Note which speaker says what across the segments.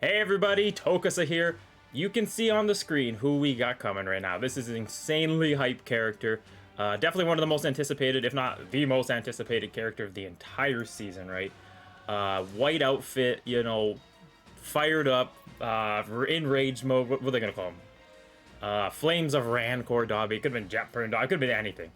Speaker 1: Hey everybody, Tokasa here. You can see on the screen who we got coming right now. This is an insanely hype character. Definitely one of the most anticipated, if not the most anticipated character of the entire season, right? White outfit, you know, fired up, in rage mode. What are they gonna call him? Flames of Rancor Dabi. Could have been Jetburn Dabi. Could have been anything.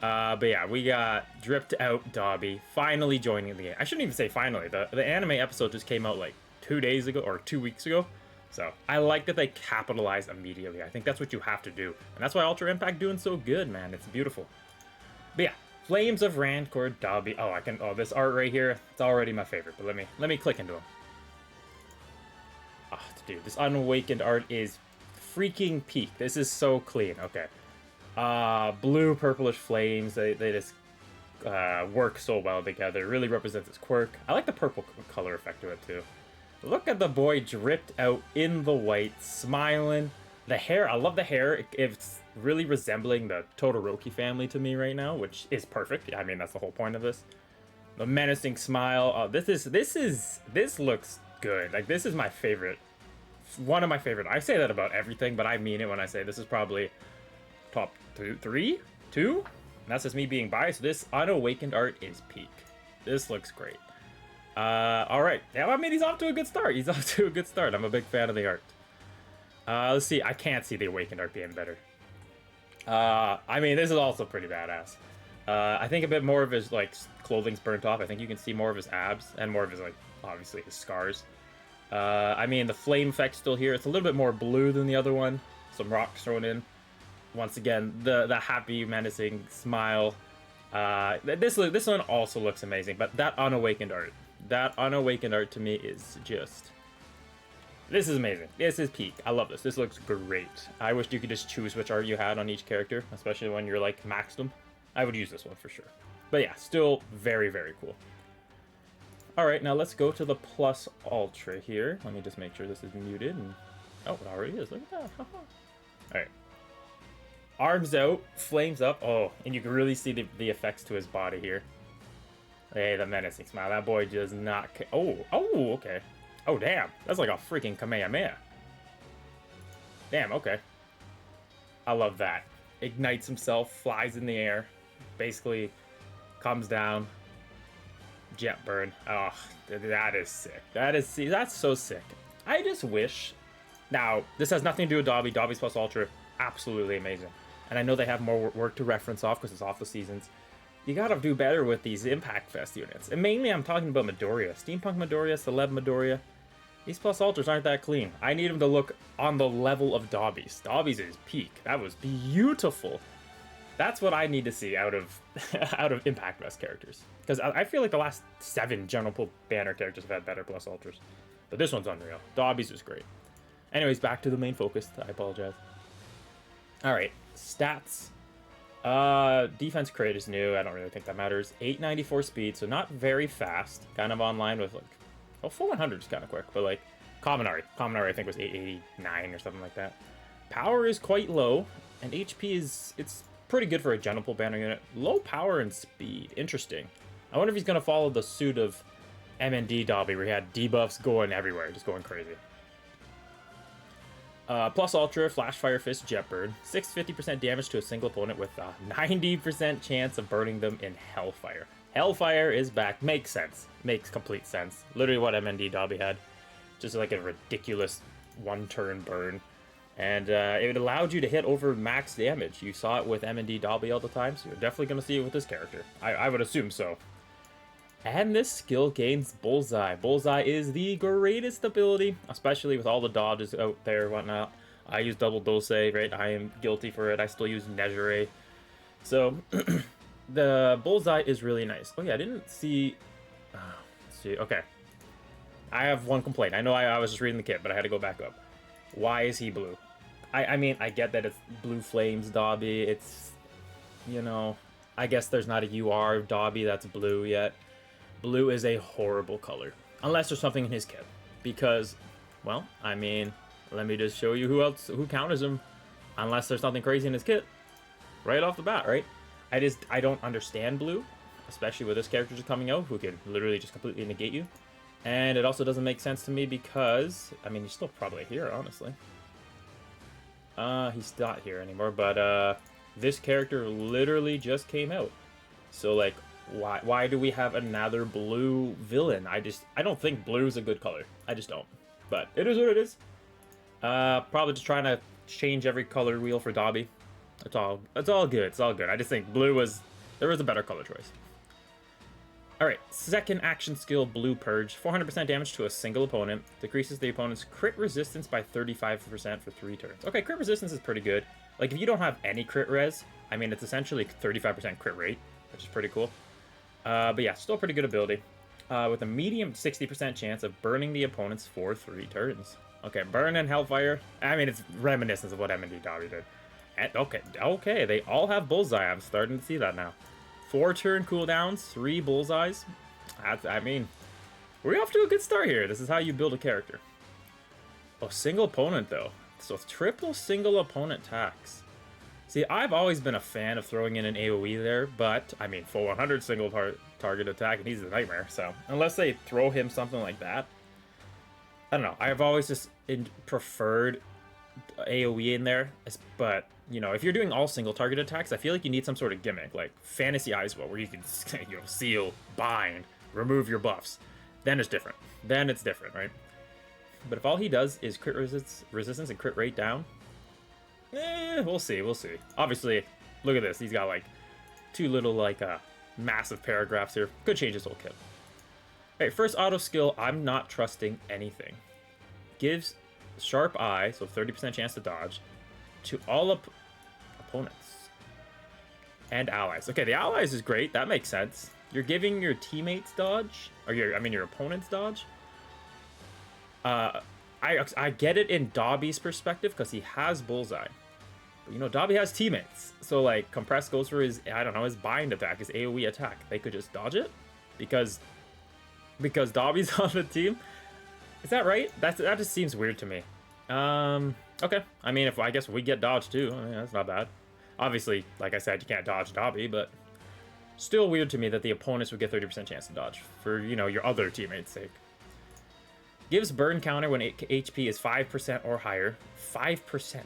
Speaker 1: But yeah, we got dripped out Dabi finally joining the game. I shouldn't even say finally. The anime episode just came out like 2 days ago or 2 weeks ago. So I like that they capitalize immediately. I think that's what you have to do, and that's why Ultra Impact doing so good, man. It's beautiful. But yeah, Flames of Rancor Dabi. Oh, I can. Oh, this art right here. It's already my favorite. But let me click into him. Oh, dude, this unawakened art is freaking peak. This is so clean. Okay. Blue purplish flames. They just work so well together. It really represents its quirk. I like the purple color effect to it too. Look at the boy dripped out in the white, smiling. The hair, I love the hair. It's really resembling the Todoroki family to me right now, which is perfect. I mean, that's the whole point of this. The menacing smile. Oh, this looks good. Like, this is my favorite. One of my favorite. I say that about everything, but I mean it when I say this is probably top two? And that's just me being biased. This unawakened art is peak. This looks great. Alright. Yeah, I mean, he's off to a good start. He's off to a good start. I'm a big fan of the art. Let's see. I can't see the awakened art being better. I mean, this is also pretty badass. I think a bit more of his, like, clothing's burnt off. I think you can see more of his abs and more of his, like, obviously his scars. I mean, the flame effect's still here. It's a little bit more blue than the other one. Some rocks thrown in. Once again, the happy, menacing smile. This one also looks amazing, but that unawakened art to me is just... This is amazing. This is peak. I love this. This looks great. I wish you could just choose which art you had on each character, especially when you're, like, maxed them. I would use this one for sure. But yeah, still very, very cool. Alright, now let's go to the Plus Ultra here. Let me just make sure this is muted. And oh, it already is. Look at that. Alright. Arms out, flames up. Oh, and you can really see the effects to his body here. Hey, the menacing smile. That boy does not... Oh, okay. Oh, damn. That's like a freaking Kamehameha. Damn, okay. I love that. Ignites himself, flies in the air, basically comes down. Jet burn. Oh, that is sick. That's so sick. I just wish... Now, this has nothing to do with Dabi. Dabi's Plus Ultra, absolutely amazing. And I know they have more work to reference off because it's off the seasons. You gotta do better with these Impact Fest units. And mainly I'm talking about Midoriya. Steampunk Midoriya, Celeb Midoriya. These Plus Ultras aren't that clean. I need them to look on the level of Dabi's. Dabi's is peak. That was beautiful. That's what I need to see out of out of Impact Fest characters. Because I feel like the last 7 General Pull Banner characters have had better Plus Ultras. But this one's unreal. Dabi's is great. Anyways, back to the main focus. I apologize. Alright, stats. Defense crit is new. I don't really think that matters. 894 speed, so not very fast. Kind of online with, like... Oh, full 100 is kind of quick, but, like... Kaminari. Kaminari, I think, was 889 or something like that. Power is quite low, and HP is... It's pretty good for a General Pull Banner unit. Low power and speed. Interesting. I wonder if he's going to follow the suit of MND Dabi, where he had debuffs going everywhere, just going crazy. Plus Ultra, Flash Fire Fist, Jet Bird. 650% damage to a single opponent with a 90% chance of burning them in Hellfire. Hellfire is back. Makes sense. Makes complete sense. Literally what MND Dabi had. Just like a ridiculous one-turn burn. And it allowed you to hit over max damage. You saw it with MND Dabi all the time, so you're definitely going to see it with this character. I would assume so. And this skill gains Bullseye. Bullseye is the greatest ability, especially with all the dodges out there and whatnot. I use Double Dose, right? I am guilty for it. I still use Nejire. So, the Bullseye is really nice. Oh yeah, I didn't see... let's see, okay. I have one complaint. I know I was just reading the kit, but I had to go back up. Why is he blue? I mean, I get that it's Blue Flames Dabi. It's, you know... I guess there's not a UR Dabi that's blue yet. Blue is a horrible color. Unless there's something in his kit. Because, well, I mean, let me just show you who counters him. Unless there's something crazy in his kit. Right off the bat, right? I don't understand blue. Especially with this character just coming out, who can literally just completely negate you. And it also doesn't make sense to me because, I mean, he's still probably here, honestly. He's not here anymore, but this character literally just came out. So, like, why do we have another blue villain? I don't think blue is a good color. I just don't. But it is what it is. Probably just trying to change every color wheel for Dabi. It's all good. It's all good. I just think blue there was a better color choice. Alright, second action skill, Blue Purge. 400% damage to a single opponent. Decreases the opponent's crit resistance by 35% for 3 turns. Okay, crit resistance is pretty good. Like, if you don't have any crit res, I mean, it's essentially 35% crit rate, which is pretty cool. But yeah, still a pretty good ability. With a medium 60% chance of burning the opponents for 3 turns. Okay, Burn and Hellfire. I mean, it's reminiscent of what M&D Dabi did. And, okay, they all have Bullseye. I'm starting to see that now. 4 turn cooldowns, 3 bullseyes. I mean, we're off to a good start here. This is how you build a character. Oh, single opponent, though. So triple single opponent attacks. See, I've always been a fan of throwing in an AoE there, but, I mean, full 100 single target attack, and he's a nightmare, so unless they throw him something like that, I don't know. I've always just preferred AoE in there, but, you know, if you're doing all single target attacks, I feel like you need some sort of gimmick, like Fantasy Eyeswell, where you can, you know, seal, bind, remove your buffs. Then it's different. Then it's different, right? But if all he does is crit resistance and crit rate down, we'll see, we'll see. Obviously, look at this. He's got, like, 2 little, like, massive paragraphs here. Could change his whole kit. Alright, first auto skill, I'm not trusting anything. Gives Sharp Eye, so 30% chance to dodge, to all opponents and allies. Okay, the allies is great. That makes sense. You're giving your teammates dodge, or your opponent's dodge. I get it in Dabi's perspective because he has Bullseye. But, you know, Dabi has teammates. So, like, Compress goes for his, I don't know, his bind attack, his AoE attack. They could just dodge it because Dabi's on the team. Is that right? That just seems weird to me. Okay. I mean, I guess we get dodge too. I mean, that's not bad. Obviously, like I said, you can't dodge Dabi, but still weird to me that the opponents would get 30% chance to dodge for, you know, your other teammates' sake. Gives burn counter when HP is 5% or higher. 5%.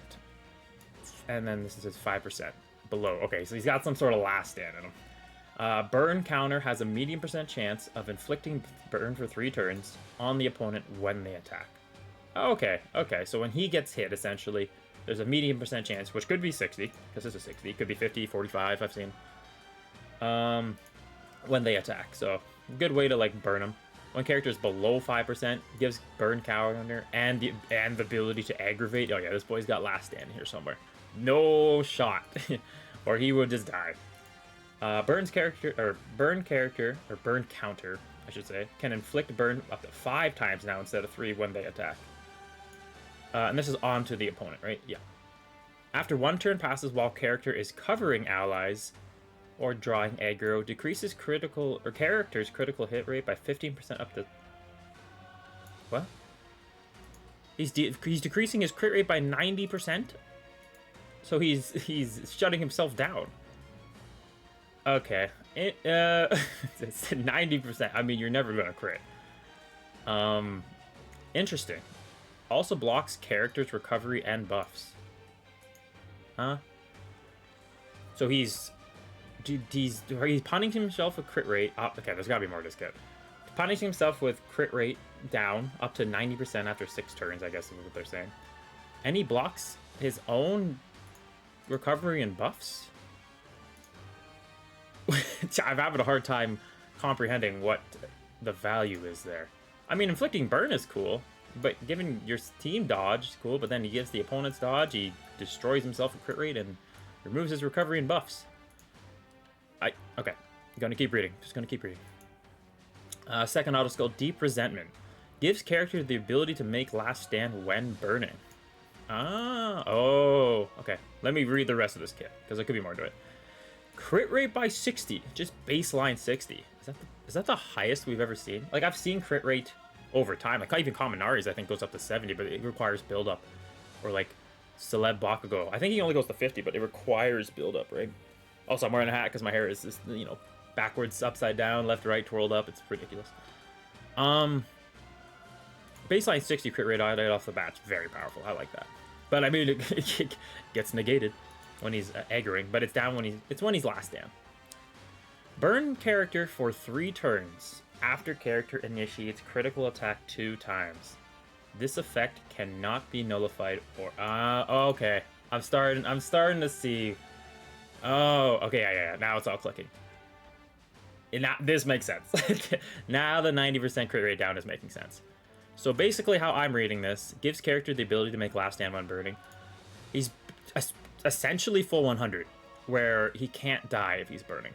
Speaker 1: And then this is 5% below. Okay, so he's got some sort of last stand in him. Burn counter has a medium % chance of inflicting burn for 3 turns on the opponent when they attack. Okay, so when he gets hit, essentially, there's a medium % chance, which could be 60, because this is 60. It could be 50, 45, I've seen. When they attack, so good way to, like, burn them. When character is below 5%, gives burn counter and the ability to aggravate. Oh yeah, this boy's got last stand here somewhere. No shot, or he would just die. Burn counter, I should say, can inflict burn up to 5 times now instead of 3 when they attack. And this is on to the opponent, right? Yeah. After 1 turn passes while character is covering allies or drawing aggro, decreases character's critical hit rate by 15% up to... What? He's decreasing his crit rate by 90%? So he's shutting himself down. Okay. It's 90%. I mean, you're never gonna crit. Interesting. Also blocks characters' recovery and buffs. Huh? So he's punishing himself with crit rate. Oh, okay, there's gotta be more to this kit. Punishing himself with crit rate down up to 90% after 6 turns, I guess is what they're saying. And he blocks his own recovery and buffs? I'm having a hard time comprehending what the value is there. I mean, inflicting burn is cool, but giving your team dodge is cool, but then he gives the opponent's dodge, he destroys himself with crit rate, and removes his recovery and buffs. Okay, I'm gonna keep reading. Just gonna keep reading. Second auto skill, Deep Resentment. Gives character the ability to make last stand when burning. Okay. Let me read the rest of this kit, because there could be more to it. Crit rate by 60, just baseline 60. Is that the highest we've ever seen? Like, I've seen crit rate over time. Like, even Kaminari's, I think, goes up to 70, but it requires build-up. Or, like, Celeb Bakugo. I think he only goes to 50, but it requires build-up, right? Also, I'm wearing a hat because my hair is just, you know, backwards, upside down, left, right, twirled up. It's ridiculous. baseline 60 crit rate right off the bat. It's very powerful. I like that. But I mean, it gets negated when he's aggroing, but it's down when he's last stand. Burn character for 3 turns after character initiates critical attack 2 times. This effect cannot be nullified or okay. I'm starting to see. Oh, okay, yeah. Now it's all clicking. And now this makes sense. Now the 90% crit rate down is making sense. So basically how I'm reading this, gives character the ability to make last stand when burning. He's essentially full 100, where he can't die if he's burning.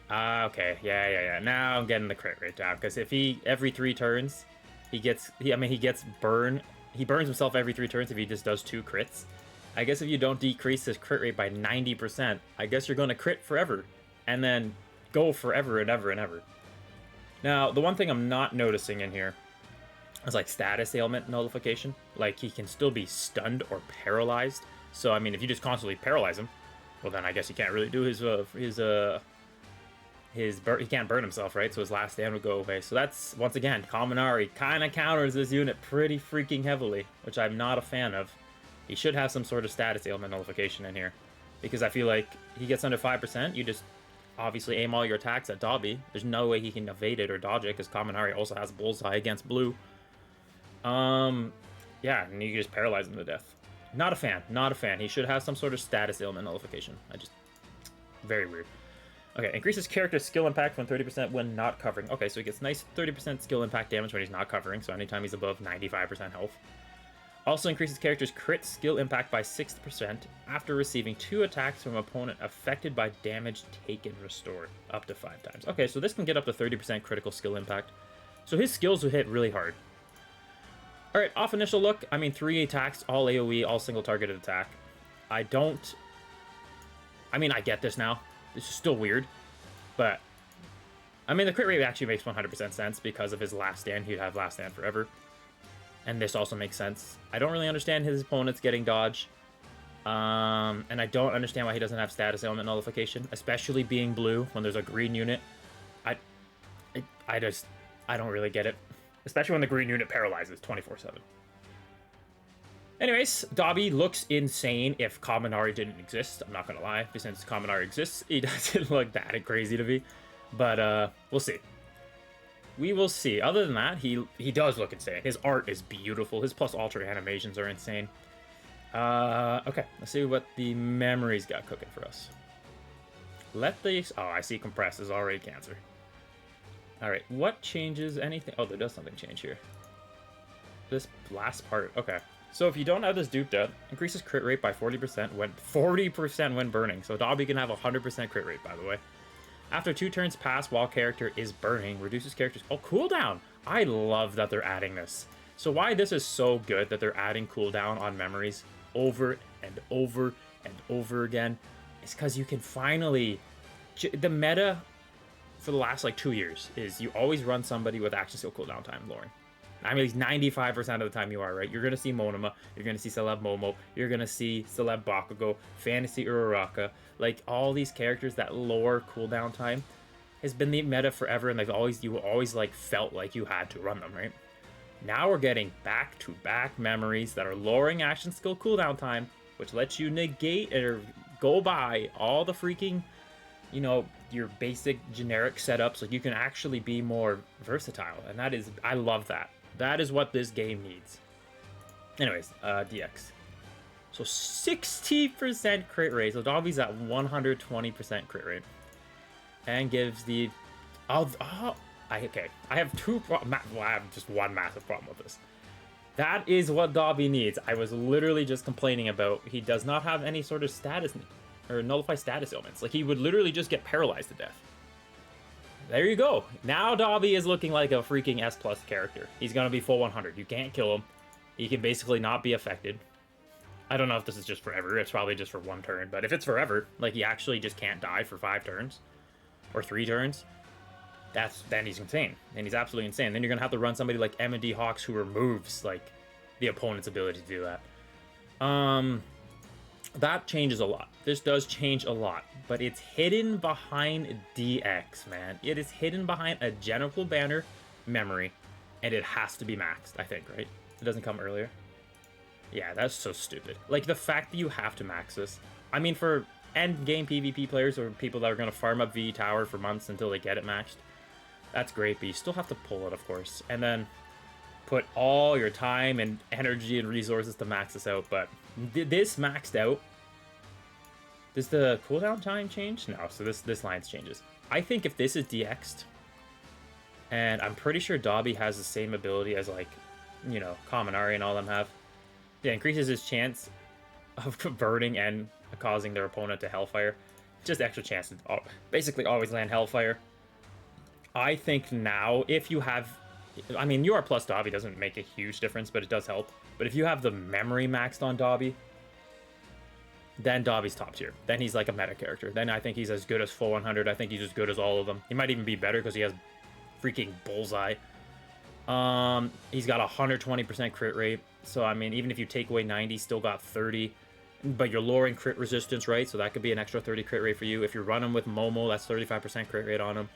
Speaker 1: Okay, yeah. Now I'm getting the crit rate down, because if every 3 turns, he burns himself every 3 turns if he just does 2 crits. I guess if you don't decrease his crit rate by 90%, I guess you're going to crit forever, and then go forever and ever and ever. Now, the one thing I'm not noticing in here is like status ailment nullification. Like, he can still be stunned or paralyzed. So, I mean, if you just constantly paralyze him, well, then I guess he can't really do he can't burn himself, right? So his last stand would go away. So that's, once again, Kaminari kind of counters this unit pretty freaking heavily, which I'm not a fan of. He should have some sort of status ailment nullification in here, because I feel like he gets under 5%, you just obviously aim all your attacks at Dabi. There's no way he can evade it or dodge it, because Kaminari also has bullseye against blue. Yeah, and you can just paralyze him to death. Not a fan. He should have some sort of status ailment nullification. Very weird. Okay, increases character skill impact when 30% when not covering. Okay, so he gets nice 30% skill impact damage when he's not covering, so anytime he's above 95% health. Also increases character's crit skill impact by 60% after receiving 2 attacks from an opponent affected by damage taken restored, up to 5 times. Okay, so this can get up to 30% critical skill impact. So his skills will hit really hard. Alright, off initial look, I mean 3 attacks, all AoE, all single targeted attack. I get this now. This is still weird, but I mean the crit rate actually makes 100% sense because of his last stand. He'd have last stand forever. And this also makes sense. I don't really understand his opponents getting dodge. And I don't understand why he doesn't have status ailment nullification, especially being blue when there's a green unit. I don't really get it. Especially when the green unit paralyzes 24/7. Anyways, Dabi looks insane if Kaminari didn't exist. I'm not gonna lie. Since Kaminari exists, he doesn't look that crazy to me. But we'll see. We will see. Other than that, he does look insane. His art is beautiful. His plus ultra animations are insane. Okay, let's see what the memories got cooking for us. Oh, I see compress is already cancer. Alright, what changes anything? Oh, there does something change here. This last part, okay. So if you don't have this duped up, increases crit rate by 40% when burning. So Dabi can have 100% crit rate, by the way. After 2 turns pass while character is burning, reduces character's cooldown. I love that they're adding this. So why this is so good that they're adding cooldown on memories over and over and over again is because you can finally... The meta for the last like 2 years is you always run somebody with action skill cooldown time lowering. I mean, 95% of the time you are, right? You're going to see Monoma, you're going to see Celeb Momo, you're going to see Celeb Bakugo, Fantasy Uraraka. Like, all these characters that lower cooldown time has been the meta forever, and you always like felt like you had to run them, right? Now we're getting back-to-back memories that are lowering action skill cooldown time, which lets you negate or go by all the freaking, you know, your basic generic setups. Like, you can actually be more versatile, and I love that. That is what this game needs. Anyways, DX. So 60% crit rate. So Dabi's at 120% crit rate. And gives the... okay. I have I have just one massive problem with this. That is what Dabi needs. I was literally just complaining about he does not have any sort of status or nullify status ailments. Like, he would literally just get paralyzed to death. There you go. Now Dabi is looking like a freaking S+ character. He's gonna be full 100. You can't kill him. He can basically not be affected. I don't know if this is just forever. It's probably just for 1 turn. But if it's forever, like, he actually just can't die for 5 turns or 3 turns, then he's insane. And he's absolutely insane. Then you're gonna have to run somebody like M&D Hawks who removes like the opponent's ability to do that. That changes a lot. This does change a lot, but it's hidden behind DX, man. It is hidden behind a Genital Banner memory and it has to be maxed, I think, right? It doesn't come earlier. Yeah, that's so stupid. Like, the fact that you have to max this. I mean, for end game PvP players or people that are going to farm up V Tower for months until they get it maxed, that's great, but you still have to pull it, of course. And then put all your time and energy and resources to max this out. But this maxed out. Does the cooldown time change? No, so this lines changes. I think if this is DX'd, and I'm pretty sure Dabi has the same ability as, like, you know, Kaminari and all them have. It increases his chance of converting and causing their opponent to Hellfire. Just extra chance to basically always land Hellfire. I think now, if you have... I mean, UR plus Dabi doesn't make a huge difference, but it does help. But if you have the memory maxed on Dabi, then Dabi's top tier. Then he's like a meta character. Then I think he's as good as full 100. I think he's as good as all of them. He might even be better because he has freaking Bullseye. He's got 120% crit rate. So, I mean, even if you take away 90, still got 30. But you're lowering crit resistance, right? So that could be an extra 30 crit rate for you. If you're running with Momo, that's 35% crit rate on him.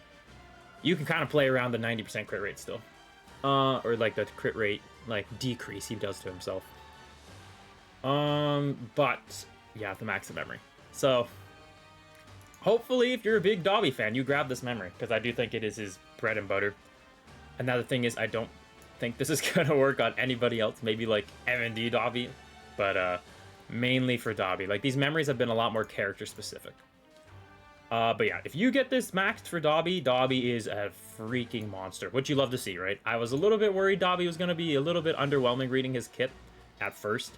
Speaker 1: You can kind of play around the 90% crit rate still. Or like the crit rate, like, decrease he does to himself. But yeah, the max of memory. So hopefully, if you're a big Dabi fan, you grab this memory, because I do think it is his bread and butter. Another thing is, I don't think this is gonna work on anybody else. Maybe like M&D Dabi, but mainly for Dabi. Like, these memories have been a lot more character specific. But yeah, if you get this maxed for Dabi, Dabi is a freaking monster, which you love to see, right? I was a little bit worried Dabi was going to be a little bit underwhelming reading his kit at first.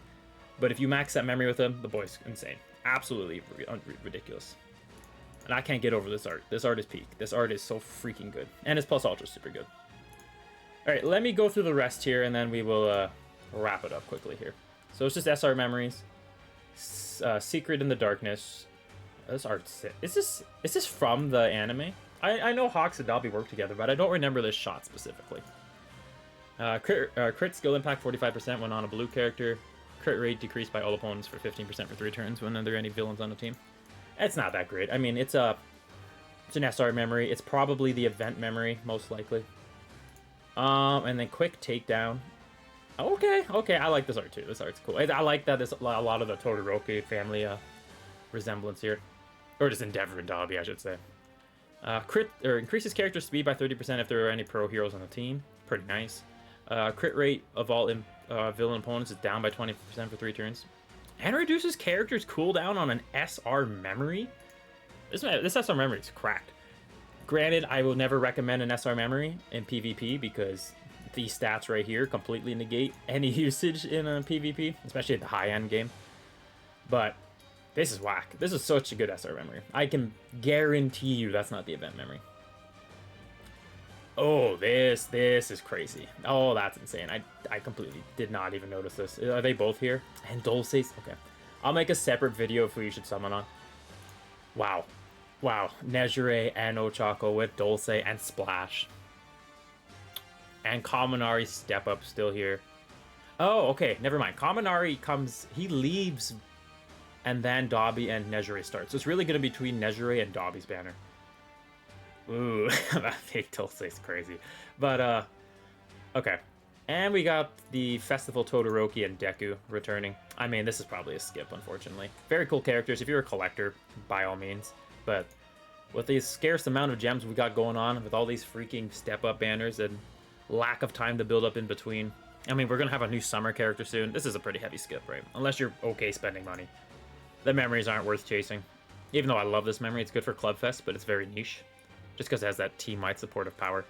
Speaker 1: But if you max that memory with him, the boy's insane. Absolutely ridiculous. And I can't get over this art. This art is peak. This art is so freaking good. And his plus ultra is super good. Alright, let me go through the rest here, and then we will wrap it up quickly here. So it's just SR memories. Secret in the Darkness. This art's sick. Is this from the anime? I know Hawks and Dabi work together, but I don't remember this shot specifically. Crit skill impact 45% when on a blue character. Crit rate decreased by all opponents for 15% for 3 turns when there are any villains on the team. It's not that great. I mean, it's an SR memory. It's probably the event memory, most likely. And then quick takedown. Okay, I like this art too. This art's cool. I like that there's a lot of the Todoroki family resemblance here. Or just Endeavor and Dabi, I should say. Increases character speed by 30% if there are any pro heroes on the team. Pretty nice. Crit rate of all villain opponents is down by 20% for 3 turns. And reduces character's cooldown on an SR memory. This SR memory is cracked. Granted, I will never recommend an SR memory in PvP because these stats right here completely negate any usage in a PvP, especially at the high-end game. But this is whack. This is such a good SR memory. I can guarantee you that's not the event memory. Oh, this is crazy. Oh, that's insane. I completely did not even notice this. Are they both here? And Dulce's? Okay. I'll make a separate video of who you should summon on. Wow. Wow. Nejire and Ochako with Dulce and Splash. And Kaminari step up still here. Oh, okay. Never mind. Kaminari comes... He leaves... And then Dabi and Nejire start. So it's really going to be between Nejire and Dabi's banner. Ooh, that fake Dulce is crazy. But, okay. And we got the Festival Todoroki and Deku returning. I mean, this is probably a skip, unfortunately. Very cool characters. If you're a collector, by all means. But with the scarce amount of gems we got going on, with all these freaking step-up banners and lack of time to build up in between. I mean, we're going to have a new summer character soon. This is a pretty heavy skip, right? Unless you're okay spending money. The memories aren't worth chasing. Even though I love this memory, it's good for Clubfest, but it's very niche. Just because it has that team-wide supportive power.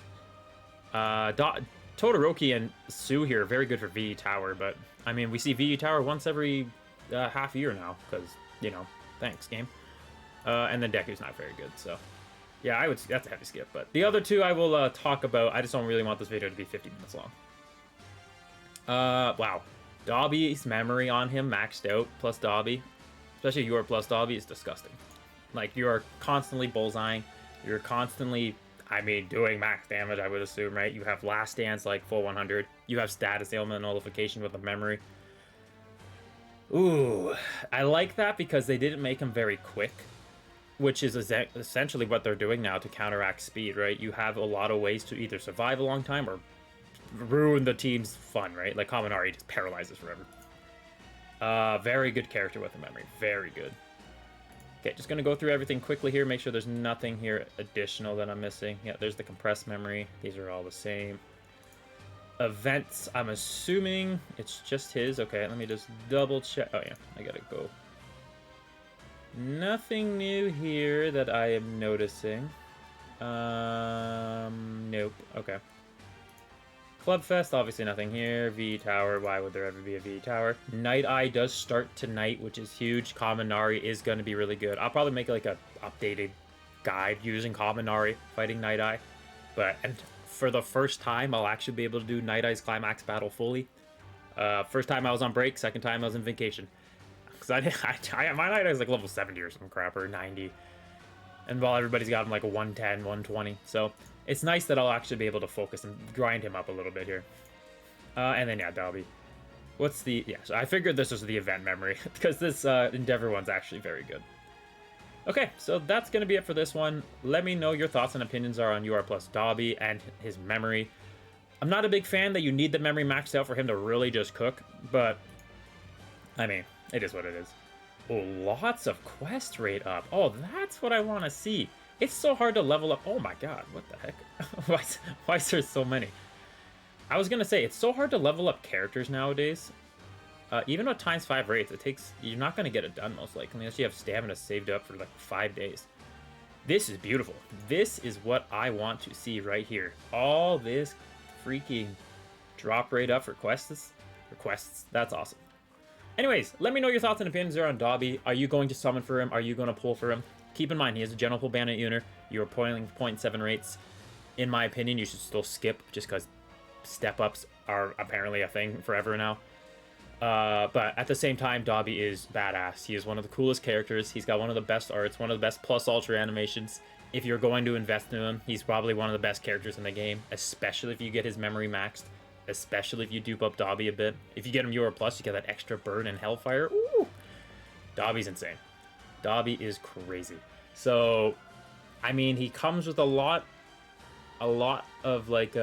Speaker 1: Todoroki and Sue here are very good for VE Tower, but, I mean, we see VE Tower once every half year now, because, you know, thanks, game. And then Deku's not very good, so... Yeah, that's a heavy skip, but... The other two I will talk about. I just don't really want this video to be 50 minutes long. Wow. Dabi's memory on him maxed out, plus Dabi. Especially your plus Dabi is disgusting. Like, you are constantly bullseyeing. You're constantly, I mean, doing max damage, I would assume, right? You have Last Dance, like, full 100. You have Status Ailment Nullification with a memory. Ooh. I like that because they didn't make him very quick. Which is essentially what they're doing now to counteract speed, right? You have a lot of ways to either survive a long time or ruin the team's fun, right? Like Kaminari just paralyzes forever. Very good character with a memory. Very good. Okay, just gonna go through everything quickly here, make sure there's nothing here additional that I'm missing. Yeah, there's the compressed memory. These are all the same. Events, I'm assuming it's just his. Okay, let me just double check. Oh yeah, I gotta go. Nothing new here that I am noticing. Nope. Okay. Clubfest, obviously nothing here. V Tower, why would there ever be a V Tower? Night Eye does start tonight, which is huge. Kaminari is going to be really good. I'll probably make like a updated guide using Kaminari fighting Night Eye. And for the first time, I'll actually be able to do Night Eye's climax battle fully. First time I was on break, second time I was in vacation. Because my Night Eye is like level 70 or some crap, or 90. And while everybody's got him like a 110, 120. So it's nice that I'll actually be able to focus and grind him up a little bit here. And then, yeah, Dabi. What's the... Yeah, so I figured this was the event memory, because this Endeavor one's actually very good. Okay, so that's going to be it for this one. Let me know your thoughts and opinions are on UR plus Dabi and his memory. I'm not a big fan that you need the memory maxed out for him to really just cook, but, I mean, it is what it is. Oh, lots of quest rate up. Oh, that's what I want to see. It's so hard to level up. Oh my god, what the heck? why is there so many? I was gonna say, it's so hard to level up characters nowadays. Even with ×5 rates, you're not gonna get it done most likely unless you have stamina saved up for like 5 days. This is beautiful. This is what I want to see right here. All this freaking drop rate up for quests. That's awesome. Anyways, let me know your thoughts and opinions there on Dabi. Are you going to summon for him? Are you going to pull for him? Keep in mind, he is a general pull bandit unit. You are pulling 0.7 rates. In my opinion, you should still skip just because step-ups are apparently a thing forever now. But at the same time, Dabi is badass. He is one of the coolest characters. He's got one of the best arts, one of the best plus ultra animations. If you're going to invest in him, he's probably one of the best characters in the game, especially if you get his memory maxed. Especially if you dupe up Dabi a bit. If you get him UR+, you get that extra burn and Hellfire. Ooh! Dabi's insane. Dabi is crazy. So, I mean, he comes with a lot of, like,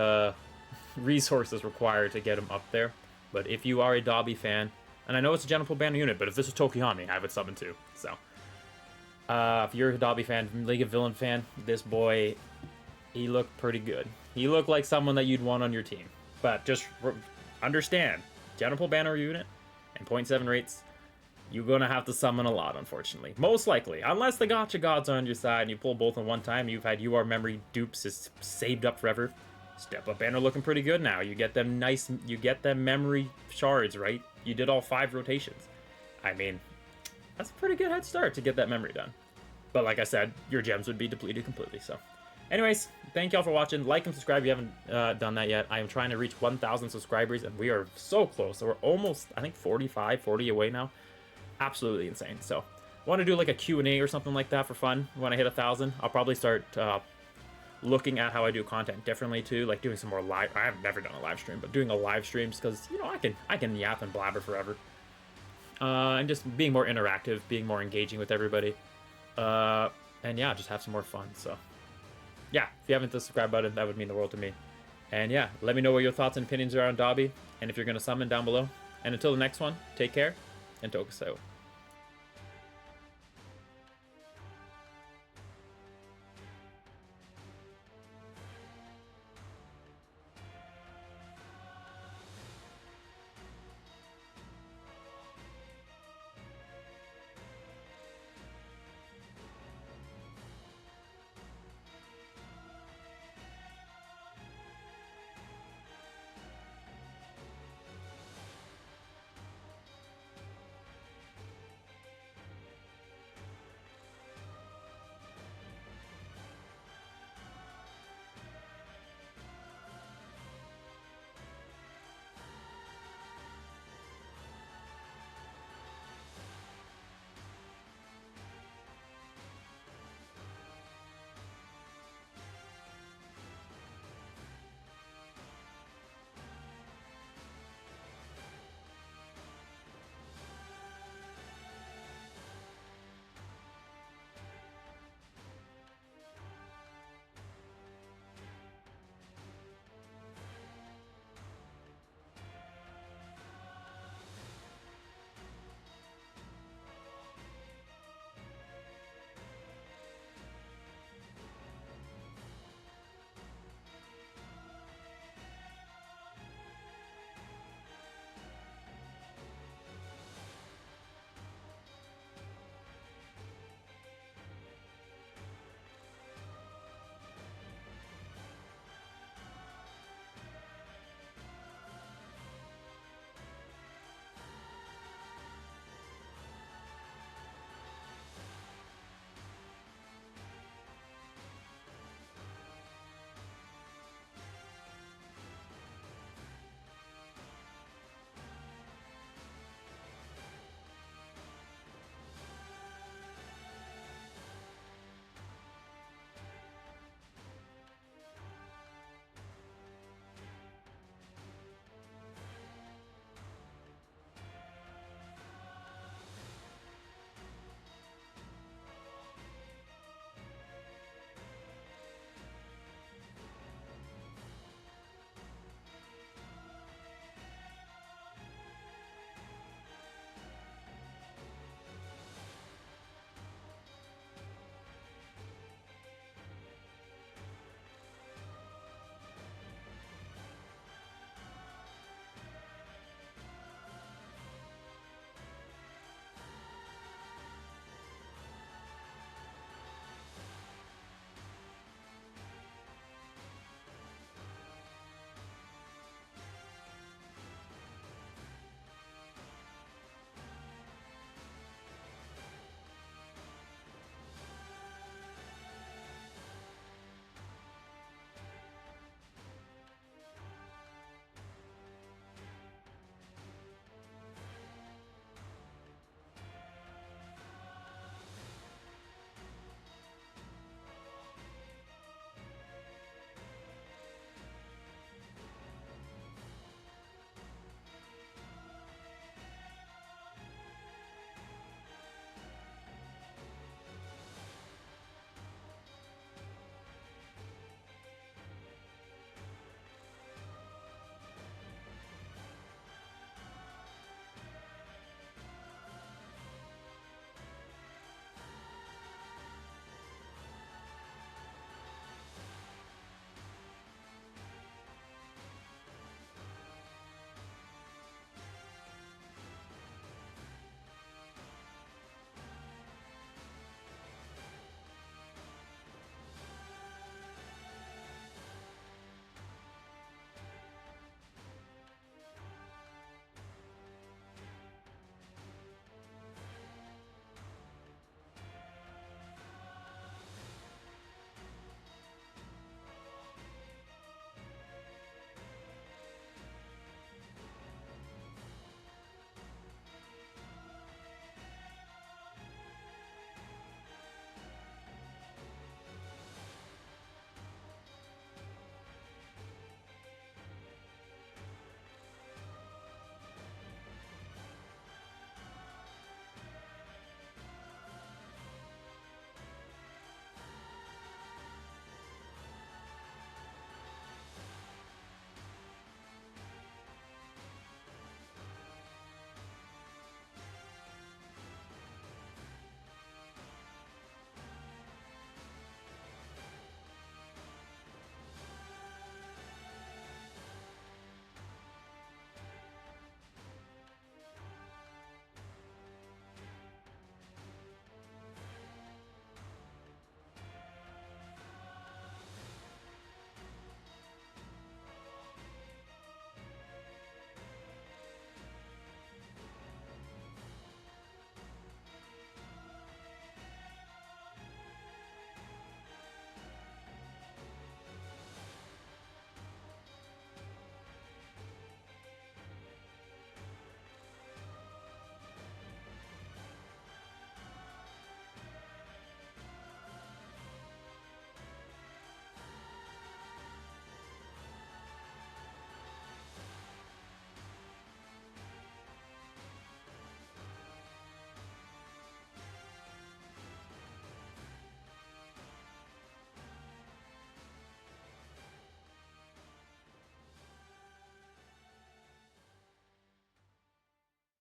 Speaker 1: resources required to get him up there. But if you are a Dabi fan, and I know it's a general pull banner unit, but if this was Tokihami, I would summon too. So, if you're a Dabi fan, League of Villain fan, this boy, he looked pretty good. He looked like someone that you'd want on your team. But just understand, general pull banner unit and 0.7 rates, you're going to have to summon a lot, unfortunately. Most likely. Unless the gacha gods are on your side and you pull both in one time, you've had UR memory dupes is saved up forever. Step up banner looking pretty good now. You get them memory shards, right? You did all 5 rotations. I mean, that's a pretty good head start to get that memory done. But like I said, your gems would be depleted completely, so... Anyways, thank y'all for watching. Like and subscribe if you haven't done that yet. I am trying to reach 1,000 subscribers, and we are so close. So we're almost, I think, 40 away now. Absolutely insane. So, want to do like a Q&A or something like that for fun when I hit 1,000. I'll probably start looking at how I do content differently too, like doing some more live. I have never done a live stream, but doing a live stream because, you know, I can yap and blabber forever. And just being more interactive, being more engaging with everybody. And yeah, just have some more fun, so... Yeah, if you haven't hit the subscribe button, that would mean the world to me. And yeah, let me know what your thoughts and opinions are on Dabi, and if you're going to summon down below. And until the next one, take care, and Tokuseo.